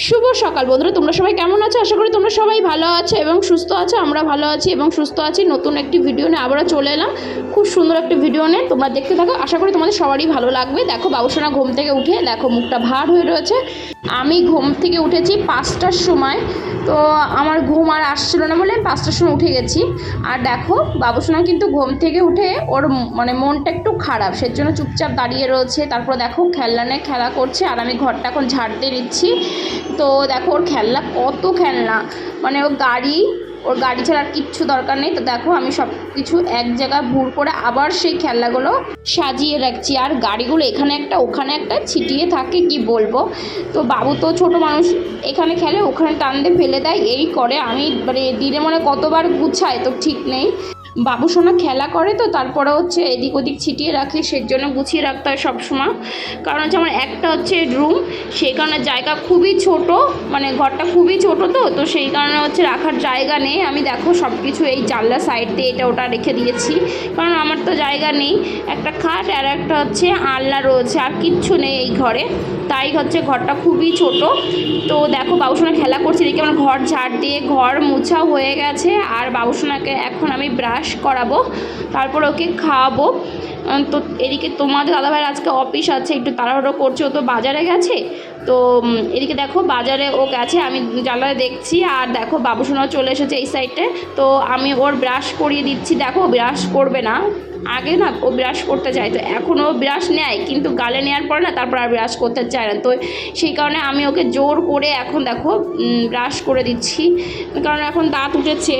শুভ সকাল বন্ধুরা, তোমরা সবাই কেমন আছো? আশা করি তোমরা সবাই ভালো আছো এবং সুস্থ আছো। আমরা ভালো আছি এবং সুস্থ আছি। নতুন একটি ভিডিও নিয়ে আবারও চলে এলাম, খুব সুন্দর একটি ভিডিও নিয়ে। তোমরা দেখতে থাকো, আশা করি তোমাদের সবারই ভালো লাগবে। দেখো বাবুসোনা ঘুম থেকে উঠে দেখো মুখটা ভার হয়ে রয়েছে। আমি ঘুম থেকে উঠেছি 5টার সময়, তো আমার ঘুম আর আসছিল না বলে 5টার সময় উঠে গেছি। আর দেখো বাবুসোনা কিন্তু ঘুম থেকে উঠে ওর মনটা একটু খারাপ, সেজন্য চুপচাপ দাঁড়িয়ে রয়েছে। তারপর দেখো খেলনা নিয়ে খেলা করছে আর আমি ঘরটা এখন ঝাড় দিয়ে নিচ্ছি। তো দেখো ওর খেলনা, কত খেলনা, ওর গাড়ি ছাড়া আর কিচ্ছু দরকার নেই। তো দেখো আমি সব কিছু এক জায়গায় ভুর করে আবার সেই খেলনাগুলো সাজিয়ে রাখছি। আর গাড়িগুলো এখানে একটা ওখানে একটা ছিটিয়ে থাকে, কি বলবো। তো বাবু তো ছোট মানুষ, এখানে খেলে ওখানে টান দিয়ে ফেলে দেয়, এই করে। আমি দিনে কতবার গুছায় তো ঠিক নেই। বাবুসোনা খেলা করে, তো তারপরে হচ্ছে এদিক ওদিক ছিটিয়ে রাখি, সেজন্য গুছিয়ে রাখতে হয় সবসময়। কারণ হচ্ছে আমার একটা হচ্ছে রুম, সেই কারণে জায়গা খুবই ছোট, ঘরটা খুবই ছোট, তো সেই কারণে হচ্ছে রাখার জায়গা নেই। আমি দেখো সব কিছু এই জানলা সাইড দিয়ে এটা ওটা রেখে দিয়েছি, কারণ আমার তো জায়গা নেই। একটা খাট আর একটা হচ্ছে আলনা রয়েছে, আর কিচ্ছু নেই এই ঘরে, তাই হচ্ছে ঘরটা খুবই ছোট। তো দেখো বাবুসোনা খেলা করছে, এদিকে আমার ঘর ঝাড় দিয়ে ঘর মুছাও হয়ে গেছে। আর বাবুসোনাকে এখন আমি ব্রাশ করাবো, তারপর ওকে খাওয়াবো। তো এদিকে তোমাদের দাদাভাইয়ের আজকে অফিস আছে, একটু তাড়াহুড়ো করছে, ও তো বাজারে গেছে। তো এদিকে দেখো বাজারে ও গেছে, আমি জানলায় দেখছি। আর দেখো বাবুসোনাও চলে এসেছে এই সাইডে, তো আমি ওর ব্রাশ করিয়ে দিচ্ছি। দেখো ব্রাশ করবে না, আগে না ও ব্রাশ করতে চায়, তো এখন ও ব্রাশ নেয়, কিন্তু গালে নেওয়ার পরে না তারপর আর ব্রাশ করতে চায় না। তো সেই কারণে আমি ওকে জোর করে এখন দেখো ব্রাশ করে দিচ্ছি, কারণ এখন দাঁত উঠেছে,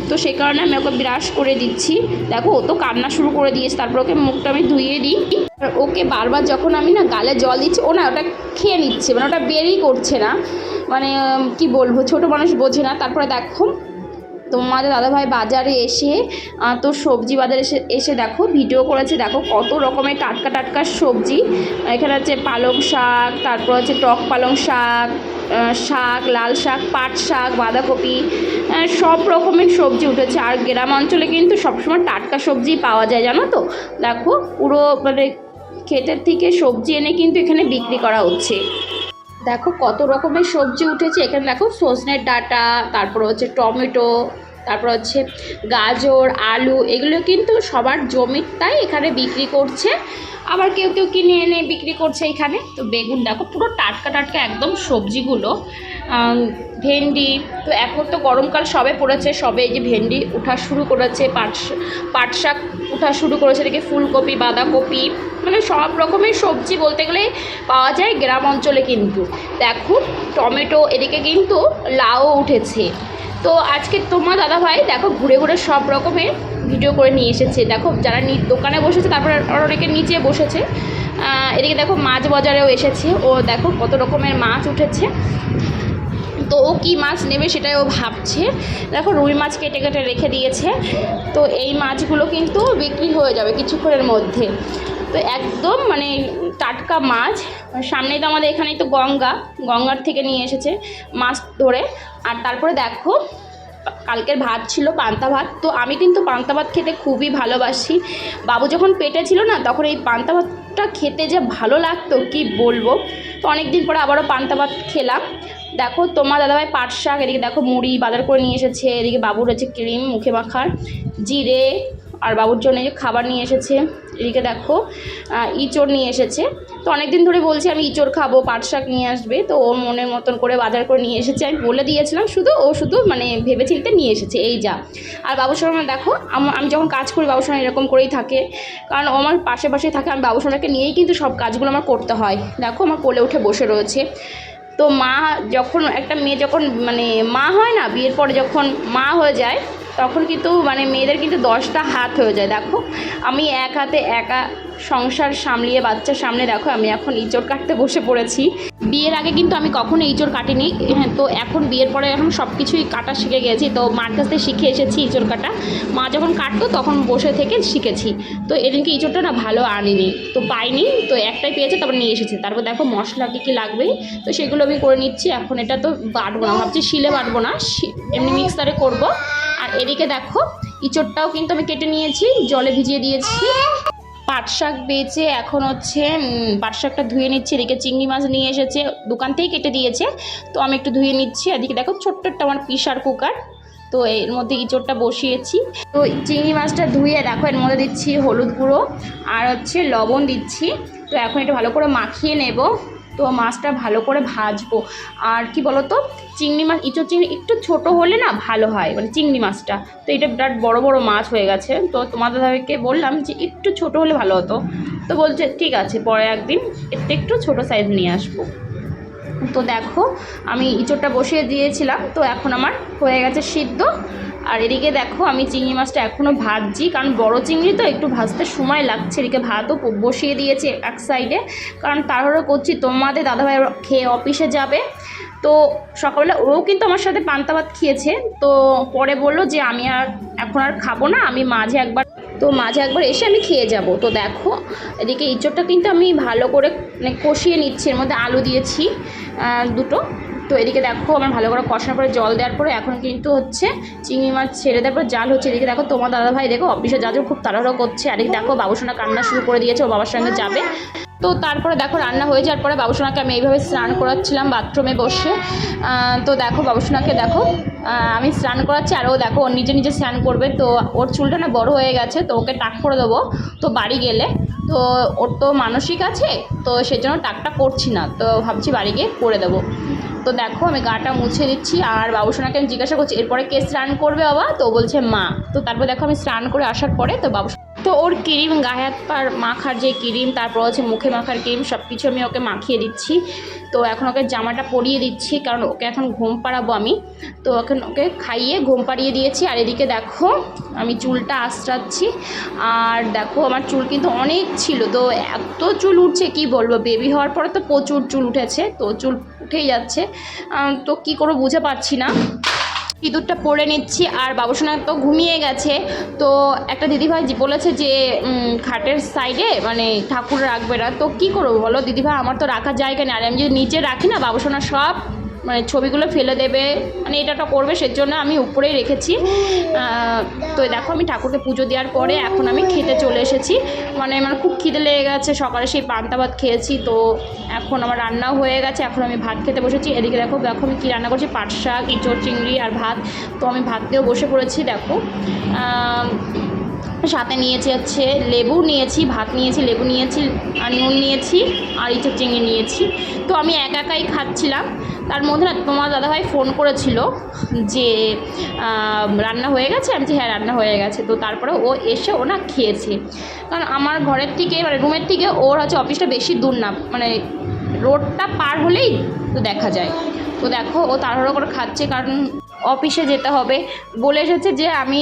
তো সেই কারণে আমি ওকে ব্রাশ করে দিচ্ছি। দেখো ও তো কান্না শুরু করে দিয়েছে, তারপর ওকে মুখটা আমি ধুইয়ে দিই। আর ওকে বারবার যখন আমি না গালে জল দিচ্ছি, ও না ওটা খেয়ে নিচ্ছে, ওটা বেরই করছে না, কি বলবো, ছোট মানুষ বোঝে না। তারপরে দেখো তোমাদের দাদাভাই বাজারে এসে তো সবজি বাজারে এসে দেখো ভিডিও করেছে। দেখো কত রকমের টাটকা টাটকা সবজি, এখানে হচ্ছে পালং শাক, তারপর হচ্ছে টক পালং শাক, লাল শাক, পাট শাক, বাঁধাকপি, সব রকমের সবজি উঠেছে। আর গ্রাম অঞ্চলে কিন্তু সবসময় টাটকা সবজি পাওয়া যায়, জানো তো। দেখো পুরো ক্ষেতের থেকে সবজি এনে কিন্তু এখানে বিক্রি করা হচ্ছে। দেখো কত রকমের সবজি উঠেছে এখানে। দেখো সজনের ডাঁটা, তারপর হচ্ছে টমেটো, তারপর হচ্ছে গাজর, আলু, এগুলো কিন্তু সবার জমিটাই এখানে বিক্রি করছে। আবার কেউ কেউ কিনে এনে বিক্রি করছে এখানে। তো বেগুন দেখো পুরো টাটকা টাটকা একদম সবজিগুলো। ভেন্ডি, তো এখন তো গরমকাল সবে পড়েছে, সবে এই যে ভেন্ডি ওঠা শুরু করেছে, পাট শাক ওঠা শুরু করেছে, এদিকে ফুলকপি, বাঁধাকপি, সব রকমের সবজি বলতে গেলে পাওয়া যায় গ্রাম অঞ্চলে। কিন্তু দেখো টমেটো, এদিকে কিন্তু লাউ উঠেছে। তো আজকে তোমার দাদাভাই দেখো ঘুরে ঘুরে সব রকমের ভিডিও করে নিয়ে এসেছে। দেখো যারা দোকানে বসেছে, তারপরে অনেকে নিচে বসেছে। এদিকে দেখো মাছ বাজারেও এসেছে, ও দেখো কত রকমের মাছ উঠেছে। তো ও কী মাছ নেবে সেটাই ও ভাবছে। দেখো রুই মাছ কেটে কেটে রেখে দিয়েছে, তো এই মাছগুলো কিন্তু বিক্রি হয়ে যাবে কিছুক্ষণের মধ্যে। তো একদম টাটকা মাছ। সামনেই তো আমাদের এখানেই তো গঙ্গার থেকে নিয়ে এসেছে মাছ ধরে। আর তারপরে দেখো কালকের ভাত ছিল পান্তা ভাত, তো আমি কিন্তু পান্তা ভাত খেতে খুবই ভালোবাসি। বাবু যখন পেটে ছিল না, তখন এই পান্তা ভাতটা খেতে যে ভালো লাগতো কি বলবো। তো অনেক দিন পরে আবারও পান্তা ভাত খেলাম। দেখো তোমার দাদাভাই পাট শাক, এদিকে দেখো মুড়ি বাজার করে নিয়ে এসেছে, এদিকে বাবুর হচ্ছে ক্রিম মুখে মাখার, জিরে, আর বাবুর জন্য যে খাবার নিয়ে এসেছে। এদিকে দেখো ইঁচড় নিয়ে এসেছে। তো অনেক দিন ধরে বলছি আমি ইঁচড় খাবো, পাট শাক নিয়ে আসবে, তো ওর মনের মতন করে বাজার করে নিয়ে এসেছে। আমি বলে দিয়েছিলাম, ও শুধু ভেবে চিন্তে নিয়ে এসেছে, এই যা। আর বাবুসোনা দেখো আমি যখন কাজ করি, বাবুসোনা এরকম করেই থাকে, কারণ ও আমার পাশে থাকে। আমি বাবুসোনাকে নিয়েই কিন্তু সব কাজগুলো আমার করতে হয়। দেখো আমার কোলে উঠে বসে রয়েছে। তো মা যখন একটা মেয়ে যখন মা হয় না, বিয়ের পরে যখন মা হয়ে যায়, তখন কিন্তু মেয়েদের কিন্তু 10টা হাত হয়ে যায়। দেখো আমি এক হাতে একা সংসার সামলিয়ে বাচ্চার সামনে দেখো আমি এখন ইঁচড় কাটতে বসে পড়েছি। বিয়ের আগে কিন্তু আমি কখনো ইঁচড় কাটিনি, হ্যাঁ। তো এখন বিয়ের পরে এখন সব কিছুই কাটা শিখে গেছি। তো মার কাছ থেকে শিখে এসেছি ইঁচড় কাটা। মা যখন কাটতো তখন বসে থেকে শিখেছি। তো এদিনকে ইঁচড়টা না ভালো আনিনি, তো পাইনি, তো একটাই পেয়েছে, তারপর নিয়ে এসেছে। তারপর দেখো মশলা কী লাগবে, তো সেগুলো আমি করে নিচ্ছি। এখন এটা তো বাটবো না, ভাবছি শিলে বাটবো না, এমনি মিক্সারে করবো। আর এদিকে দেখো ইঁচড়টাও কিন্তু আমি কেটে নিয়েছি, জলে ভিজিয়ে দিয়েছি। পাট শাক বেচে এখন হচ্ছে পাট শাকটা ধুয়ে নিচ্ছি। এদিকে চিংড়ি মাছ নিয়ে এসেছে, দোকান থেকেই কেটে দিয়েছে, তো আমি একটু ধুয়ে নিচ্ছি। এদিকে দেখো ছোট্ট একটা আমার প্রেসার কুকার, তো এর মধ্যে ইঁচড়টা বসিয়েছি। তো চিংড়ি মাছটা ধুয়ে দেখো এর মধ্যে দিচ্ছি হলুদ গুঁড়ো আর হচ্ছে লবণ দিচ্ছি। তো এখন একটু ভালো করে মাখিয়ে নেব। তো মাছটা ভালো করে ভাজবো। আর কি বলো তো, চিংড়ি মাছ ইঁচড় চিংড়ি একটু ছোট হলে না ভালো হয়, মানে চিংড়ি মাছটা। তো এটা বিরাট বড় বড় মাছ হয়ে গেছে, তো তোমাদেরকে বললাম যে একটু ছোট হলে ভালো হতো। তো বলছে ঠিক আছে, পরে একদিন একটু ছোট সাইজ নিয়ে আসবো। তো দেখো আমি ইঁচড়টা বসিয়ে দিয়েছিলাম, তো এখন আমার হয়ে গেছে সিদ্ধ। আর এদিকে দেখো আমি চিংড়ি মাছটা এখনও ভাজছি, কারণ বড় চিংড়ি তো একটু ভাজতে সময় লাগছে। এদিকে ভাতও বসিয়ে দিয়েছি এক সাইডে, কারণ তাড়াহুড়ো করছি, তোমাদের দাদাভাই খেয়ে অফিসে যাবে। তো সকালবেলা ও কিন্তু আমার সাথে পান্তা ভাত খেয়েছে, তো পরে বললো যে আমি আর এখন আর খাবো না, আমি মাঝে একবার এসে আমি খেয়ে যাব। তো দেখো এদিকে ইঁচড়টা কিন্তু আমি ভালো করে মানে কষিয়ে নিচ্ছি, এর মধ্যে আলু দিয়েছি দুটো। তো এদিকে দেখো আমার ভালো করে কষানোর পরে জল দেওয়ার পরে এখন কিন্তু হচ্ছে চিংড়ি মাছ ছেড়ে দেওয়ার পর জাল হচ্ছে। এদিকে দেখো তোমার দাদাভাই দেখো অফিসে যাওয়ার জন্য খুব তাড়াহুড়ো করছে। আর এদিকে দেখো বাবুসোনা কান্না শুরু করে দিয়েছে, ও বাবার সঙ্গে যাবে। তো তারপরে দেখো রান্না হয়ে যাওয়ার পরে বাবুসোনাকে আমি এইভাবে স্নান করাচ্ছিলাম বাথরুমে বসে। তো দেখো বাবুসোনাকে দেখো আমি স্নান করাচ্ছি, আর ও দেখো ওর নিজে নিজে স্নান করবে। তো ওর চুলটা না বড় হয়ে গেছে, তো ওকে টাক করে দেবো তো বাড়ি গেলে। তো ওর তো মানসিক আছে, তো সেজন্য টাকটা করছি না, তো ভাবছি বাড়ি গিয়ে করে দেবো। তো দেখো আমি গাটা মুছে দিচ্ছি। আর বাবুসোনাকে আমি জিজ্ঞাসা করছি এরপরে কে স্নান করবে বাবা, তো বলছে মা। তো তারপর দেখো আমি স্নান করে আসার পরে তো তো ওর ক্রিম, গায়ে হাত পার মাখার যে ক্রিম, তারপর হচ্ছে মুখে মাখার ক্রিম, সব কিছু আমি ওকে মাখিয়ে দিচ্ছি। তো এখন ওকে জামাটা পরিয়ে দিচ্ছি, কারণ ওকে এখন ঘুম পাড়াবো আমি। তো এখন ওকে খাইয়ে ঘুম পাড়িয়ে দিয়েছি। আর এদিকে দেখো আমি চুলটা আঁচড়াচ্ছি। আর দেখো আমার চুল কিন্তু অনেক ছিল, তো এত চুল উঠছে কি বলবো, বেবি হওয়ার পরে তো প্রচুর চুল উঠেছে, তো চুল উঠেই যাচ্ছে। তো কী করবো বুঝে পারছি না। সিঁদুরটা পরে নিচ্ছি। আর বাবুসোনা তো ঘুমিয়ে গেছে। তো একটা দিদিভাই বলেছে যে খাটের সাইডে মানে ঠাকুর রাখবে না, তো কী করবো বলো দিদিভাই, আমার তো রাখার জায়গা নেই। আর আমি যদি নিচে রাখি না, বাবুসোনা সব মানে ছবিগুলো ফেলে দেবে, মানে এটা করবে, সেজন্য আমি উপরেই রেখেছি। তো দেখো আমি ঠাকুরকে পুজো দেওয়ার পরে এখন আমি খেতে চলে এসেছি। মানে আমার খুব খিদে লেগে গেছে, সকালে সেই পান্তা ভাত খেয়েছি, তো এখন আমার রান্নাও হয়ে গেছে, এখন আমি ভাত খেতে বসেছি। এদিকে দেখো আমি কী রান্না করছি, পাট শাক, ইঁচড় চিংড়ি আর ভাত। তো আমি ভাত দিয়েও বসে পড়েছি। দেখো সাথে নিয়েছি হচ্ছে লেবু নিয়েছি, ভাত নিয়েছি, লেবু নিয়েছি, আর নুন নিয়েছি, আর ইঁচড় চিংড়ি নিয়েছি। তো আমি একাই খাচ্ছিলাম। তার মধ্যে না তোমার দাদাভাই ফোন করেছিল যে রান্না হয়ে গেছে, আমি যে হ্যাঁ রান্না হয়ে গেছে। তো তারপরে ও এসে ও না খেয়েছে, কারণ আমার ঘরের থেকে মানে রুমের থেকে ওর হচ্ছে অফিসটা বেশি দূর না, মানে রোডটা পার হলেই তো দেখা যায়। তো দেখো ও তাড়াহুড়ো করে খাচ্ছে, কারণ অফিসে যেতে হবে। বলে এসেছে যে আমি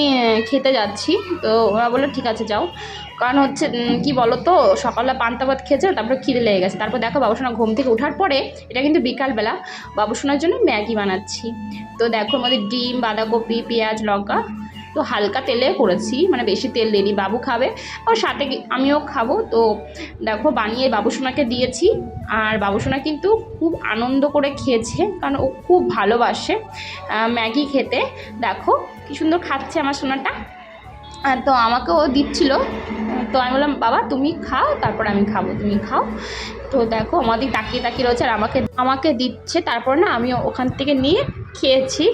খেতে যাচ্ছি, তো ওরা বললো ঠিক আছে যাও। কারণ হচ্ছে কি বলো তো, সকালবেলা পান্তা ভাত খেয়েছে, তারপরে খিদে লেগে গেছে। তারপর দেখো বাবুসোনা ঘুম থেকে ওঠার পরে, এটা কিন্তু বিকালবেলা, বাবুসোনার জন্য ম্যাগি বানাচ্ছি। তো দেখো আমাদের ডিম, বাঁধাকপি, পেঁয়াজ, লঙ্কা, তো হালকা তেলে করেছি, মানে বেশি তেল দিইনি। বাবু খাবে আর সাথে আমিও খাবো। তো দেখো বানিয়ে বাবুসোনাকে দিয়েছি। আর বাবুসোনা কিন্তু খুব আনন্দ করে খেয়েছে, কারণ ও খুব ভালোবাসে ম্যাগি খেতে। দেখো কী সুন্দর খাচ্ছে আমার সোনাটা। তো আমাকেও দিচ্ছিল, তো আমি বললাম বাবা তুমি খাও, তারপর আমি খাবো, তুমি খাও। তো দেখো আমাদের তাকিয়ে তাকিয়ে রয়েছে, আর আমাকে দিচ্ছে। তারপর না আমি ওখান থেকে নিয়ে খেয়েছি।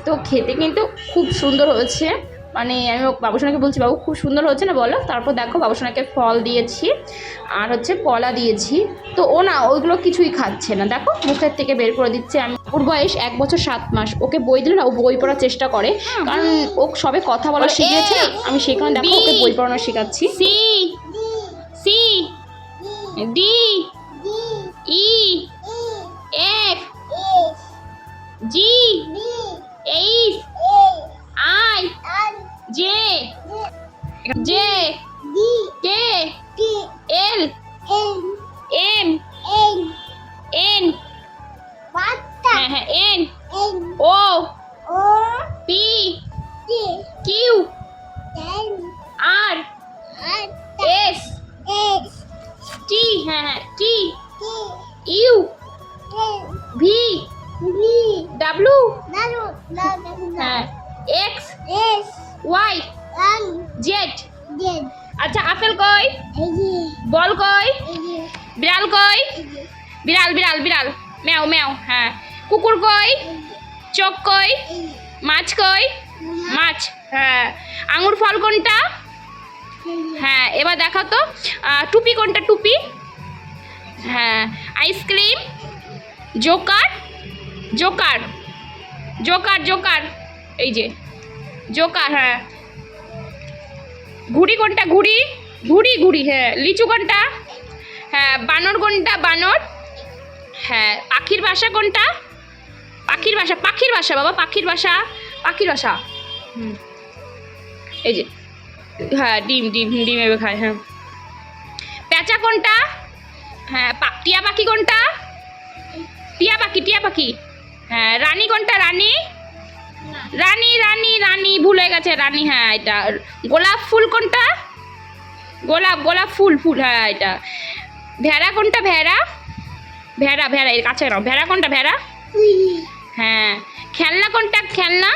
তো খেতে কিন্তু খুব সুন্দর হয়েছে, মানে আমি বাবুসোনাকে বলছি বাবু খুব সুন্দর হচ্ছে না বলো। তারপর দেখো বাবুসোনাকে ফল দিয়েছি আর হচ্ছে কলা দিয়েছি। তো ও না ওইগুলো কিছুই খাচ্ছে না, দেখো মুখের থেকে বের করে দিচ্ছে। আমি ওর বয়স 1 বছর 7 মাস, ওকে বই দিলে না ও বই পড়ার চেষ্টা করে, কারণ ও সবে কথা বলা শিখেছে। আমি সেখানে দেখো ওকে বই পড়ানো শেখাচ্ছি। C C D E F G H I J J K L M N, হ্যাঁ হ্যাঁ N O P Q R S T, হ্যাঁ হ্যাঁ টি ইউ ভি ডাব্লিউ, হ্যাঁ এক্স ওয়াই জেড। আচ্ছা আপেল কই, বল কই, বিড়াল কই, বিড়াল বিড়াল বিড়াল, ম্যাও ম্যাও, হ্যাঁ কুকুর কই, চোখ কই, মাছ কই, মাছ, হ্যাঁ আঙুর ফল কোনটা, হ্যাঁ এবার দেখাও তো টুপি কোনটা, টুপি, হ্যাঁ ice cream, Joker, Joker, Joker, Joker, এই যে জোকার, হ্যাঁ ঘুড়ি কোনটা, ঘুড়ি, ঘুড়ি ঘুড়ি, হ্যাঁ লিচু কোনটা, হ্যাঁ বানর কোনটা, বানর, হ্যাঁ পাখির বাসা কোনটা, পাখির বাসা, পাখির বাসা বাবা, পাখির বাসা, পাখির বাসা, এই যে হ্যাঁ ডিম, ডিম ডিম এভাবে খায়, হ্যাঁ পেঁচা কোনটা, হ্যাঁ টিয়া পাখি কোনটা, টিয়া পাখি, টিয়া পাখি, হ্যাঁ রানী কোনটা, রানী, রানী রানী রানী ভুলে গেছে রানী, হ্যাঁ এটা গোলাপ ফুল কোনটা, গোলাপ, গোলাপ ফুল, ফুল, হ্যাঁ এটা ভেড়া কোনটা, ভেড়া, ভেড়া, ভেড়া এর কাছে নাও, ভেড়া কোনটা, ভেড়া, হ্যাঁ খেলনা কোনটা, খেলনা,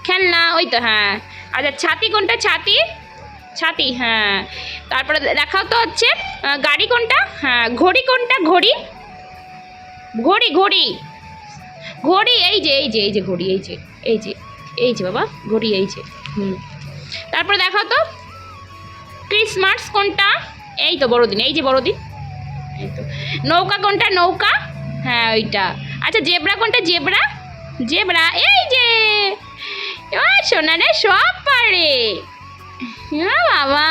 খেলনা ওই তো, হ্যাঁ আচ্ছা ছাতি কোনটা, ছাতি, ছাতি, হ্যাঁ তারপরে দেখাও তো হচ্ছে গাড়ি কোনটা, হ্যাঁ ঘড়ি কোনটা, ঘড়ি, ঘড়ি, ঘড়ি, ঘড়ি, এই যে এই যে এই যে ঘড়ি, এই যে এই যে এই যে বাবা ঘড়ি, এই যে তারপরে দেখাও তো ক্রিসমাস কোনটা, এই তো বড়দিন, এই যে বড়দিন, এই তো নৌকা কোনটা, নৌকা, হ্যাঁ ওইটা, আচ্ছা জেব্রা কোনটা, জেব্রা, জেব্রা, এই যে সোনা রে সব পারে বাবা।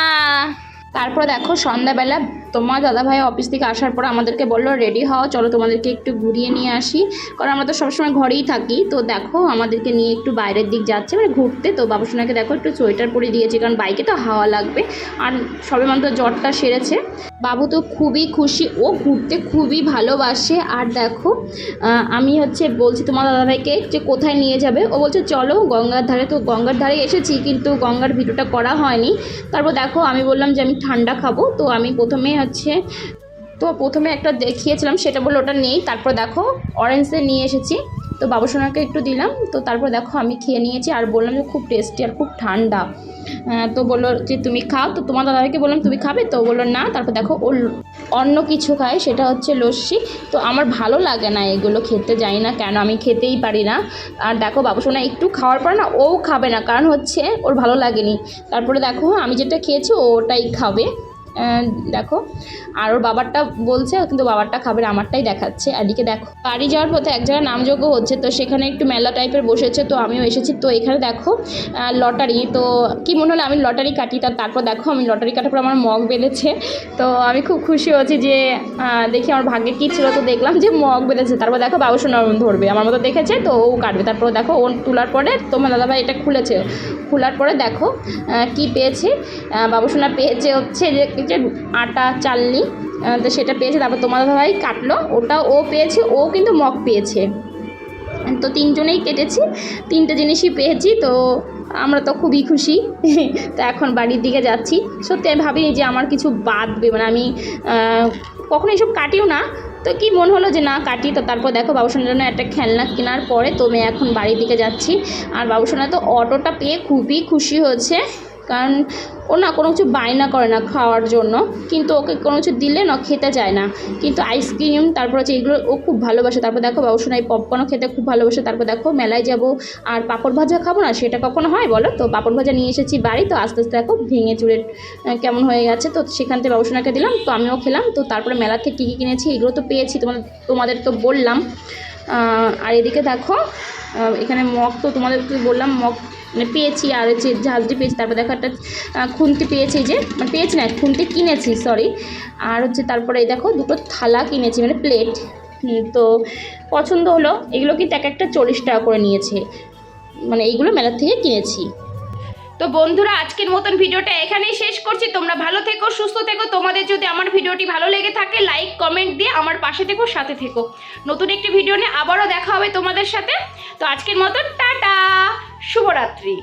তারপর দেখো সন্ধ্যাবেলা তোমার দাদাভাই অফিস থেকে আসার পর আমাদেরকে বললো রেডি হও, চলো তোমাদেরকে একটু ঘুরিয়ে নিয়ে আসি, কারণ আমরা তো সবসময় ঘরেই থাকি। তো দেখো আমাদেরকে নিয়ে একটু বাইরের দিক যাচ্ছে, মানে ঘুরতে। তো বাবুসোনাকে দেখো একটু সোয়েটার পরে দিয়েছি, কারণ বাইকে তো হাওয়া লাগবে, আর সবেমাত্র জ্বরটা সেরেছে। বাবু তো খুবই খুশি, ও ঘুরতে খুবই ভালোবাসে। আর দেখো আমি বলছি তোমার দাদাভাইকে যে কোথায় নিয়ে যাবে, ও বলছে চলো গঙ্গার ধারে। তো গঙ্গার ধারে এসেছি, কিন্তু গঙ্গার ভিডিওটা করা হয়নি। তারপর দেখো আমি বললাম যে আমি ঠান্ডা খাবো, তো আমি প্রথমে একটা দেখিয়েছিলাম, সেটা বললো ওটা নেই। তারপর দেখো অরেঞ্জে নিয়ে এসেছি, তো বাবুসোনাকে একটু দিলাম। তো তারপর দেখো আমি খেয়ে নিয়েছি, আর বললাম যে খুব টেস্টি আর খুব ঠান্ডা। তো বললো যে তুমি খাও। তো তোমার দাদাভাইকে বললাম তুমি খাবে, তো বললো না। তারপর দেখো ও অন্য কিছু খায়, সেটা হচ্ছে লস্যি। তো আমার ভালো লাগে না এগুলো খেতে, জানি না কেন, আমি খেতেই পারি না। আর দেখো বাবুসোনা একটু খাওয়ার পর না ও খাবে না, কারণ ওর ভালো লাগেনি। তারপরে দেখো আমি যেটা খেয়েছি ওটাই খাবে, দেখো। আর ওর বাবারটা বলছে, কিন্তু বাবারটা খাবে, আমারটাই দেখাচ্ছে। এদিকে দেখো বাড়ি যাওয়ার পথে এক জায়গায় নামযজ্ঞ হচ্ছে, তো সেখানে একটু মেলা টাইপের বসেছে, তো আমিও এসেছি। তো এখানে দেখো লটারি, তো কি মনে হলো আমি লটারি কাটি। তারপর দেখো আমি লটারি কাটার পর আমার মগ বেঁধেছে, তো আমি খুব খুশি হয়েছি যে দেখি আমার ভাগ্যে কী ছিল। তো দেখলাম যে মগ বেঁধেছে। তারপর দেখো বাবুসোনা ধরবে, আমার মতো দেখেছে, তো ও কাটবে। তারপর দেখো ও তোলার পরে তোমার দাদাভাই এটা খুলেছে, খোলার পরে দেখো কি পেয়েছে। বাবুসোনা পেয়েছে যে আটা চালনি, তো সেটা পেয়েছে। তারপর তোমার দাদাভাই কাটলো, ওটা ও পেয়েছে, ও কিন্তু মগ পেয়েছে। তো তিনজনেই কেটেছি, তিনটে জিনিসই পেয়েছি। তো আমরা তো খুবই খুশি। তো এখন বাড়ির দিকে যাচ্ছি। সত্যি আমি ভাবিনি যে আমার কিছু বাদবে, মানে আমি কখনো এসব কাটিও না, তো কি মনে হলো যে না কাটি। তো তারপর দেখো বাবুসোনার জন্য একটা খেলনা কেনার পরে তো আমি এখন বাড়ির দিকে যাচ্ছি। আর বাবুসোনা তো অটোটা পেয়ে খুবই খুশি হয়েছে, কারণ ও না কোনো কিছু বায়না করে না খাওয়ার জন্য, কিন্তু ওকে কোনো কিছু দিলে না খেতে চায় না। কিন্তু আইসক্রিম তারপর এগুলো ও খুব ভালোবাসে। তারপর দেখো বাবুসোনা এই পপকর্নও খেতে খুব ভালোবাসে। তারপর দেখো মেলায় যাব, আর পাঁপড় ভাজা খাবো না, সেটা কখনো হয় বলো? তো পাঁপড় ভাজা নিয়ে এসেছি বাড়ি, তো আস্তে আস্তে দেখো ভেঙে চুরে কেমন হয়ে গেছে। তো সেখান থেকে বাবুসোনাকে দিলাম, তো আমিও খেলাম। তো তারপরে মেলা থেকে কী কী কিনেছি এগুলো তো পেয়েছি, তোমাদের তো বললাম। আর এদিকে দেখো এখানে মগ, তো তোমাদেরকে বললাম মগ পেয়েছি, আর ঝাঁঝরি পেয়েছি। তারপর দেখো একটা খুন্তি পেয়েছি, যে পেয়েছি না, খুন্তি কিনেছি, সরি। আর তারপরে এই দেখো দুটো থালা কিনেছি, মানে প্লেট। তো পছন্দ হলো। এগুলো কিন্তু এক একটা 40 টাকা করে নিয়েছে, মানে এইগুলো মেলার থেকে কিনেছি। তো বন্ধুরা আজকের মতন ভিডিওটা এখানেই শেষ করছি। তোমরা ভালো থেকো, সুস্থ থেকো। তোমাদের যদি আমার ভিডিওটি ভালো লেগে থাকে লাইক কমেন্ট দিয়ে আমার পাশে থেকো, সাথে থেকো। নতুন একটি ভিডিও নিয়ে আবারও দেখা হবে তোমাদের সাথে। তো আজকের মতন টাটা, শুভরাত্রি।